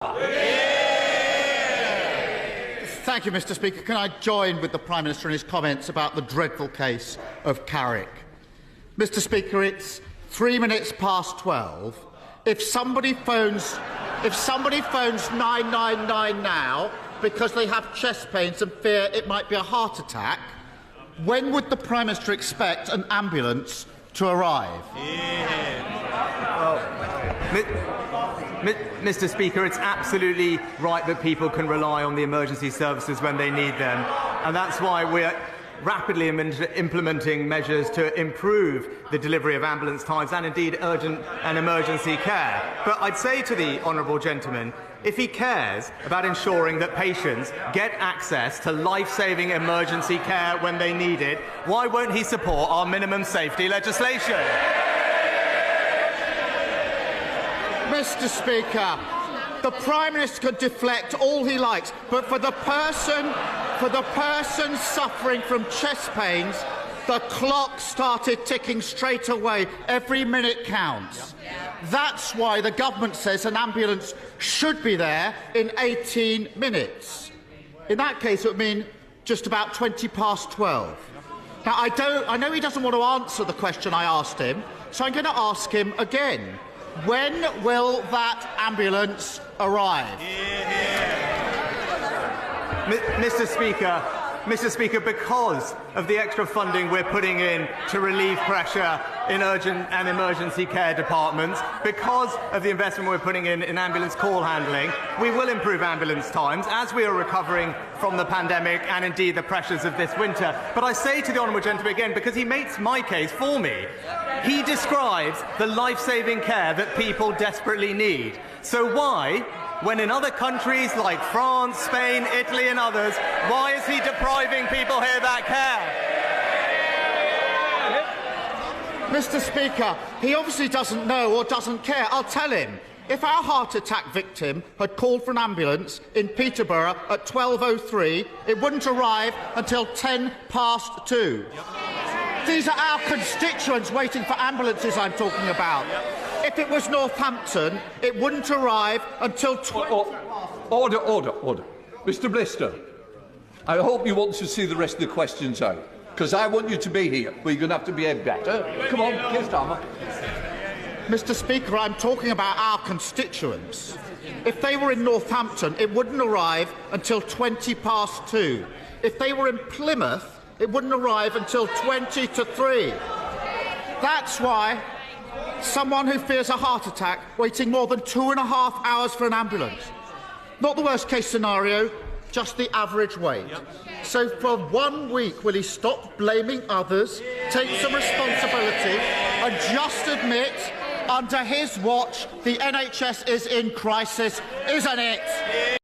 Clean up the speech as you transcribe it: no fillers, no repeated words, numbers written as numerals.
Thank you, Mr. Speaker. Can I join with the Prime Minister in his comments about the dreadful case of Carrick? Mr. Speaker, it's 3 minutes past 12. If somebody phones 999 now because they have chest pains and fear it might be a heart attack, when would the Prime Minister expect an ambulance to arrive? Mr. Speaker, it's absolutely right that people can rely on the emergency services when they need them, and that's why we're rapidly implementing measures to improve the delivery of ambulance times and indeed urgent and emergency care. But I'd say to the honourable gentleman, if he cares about ensuring that patients get access to life-saving emergency care when they need it, why won't he support our minimum safety legislation? Mr. Speaker, the Prime Minister can deflect all he likes, but for the person suffering from chest pains, the clock started ticking straight away. Every minute counts. That's why the government says an ambulance should be there in 18 minutes. In that case, it would mean just about 20 past 12. Now, I know he doesn't want to answer the question I asked him, so I'm going to ask him again. When will that ambulance arrive? Mr. Speaker, because of the extra funding we're putting in to relieve pressure in urgent and emergency care departments, because of the investment we're putting in ambulance call handling, we will improve ambulance times as we are recovering from the pandemic and indeed the pressures of this winter. But I say to the honourable gentleman again, because he makes my case for me, he describes the life-saving care that people desperately need. So why, when in other countries like France, Spain, Italy and others, why is he depriving people here that care? Mr. Speaker, he obviously doesn't know or doesn't care. I'll tell him. If our heart attack victim had called for an ambulance in Peterborough at 12:03, it wouldn't arrive until 10 past 2. These are our constituents waiting for ambulances I'm talking about. If it was Northampton, it wouldn't arrive until... Order. Mr. Blister, I hope you want to see the rest of the questions out, because I want you to be here, but you're going to have to behave better. Come on, Keir Starmer. Mr. Speaker, I'm talking about our constituents. If they were in Northampton, it wouldn't arrive until 20 past 2. If they were in Plymouth, it wouldn't arrive until 20 to 3. That's why someone who fears a heart attack waiting more than 2.5 hours for an ambulance. Not the worst-case scenario, just the average wait. So for 1 week, will he stop blaming others, take some responsibility and just admit under his watch the NHS is in crisis, isn't it?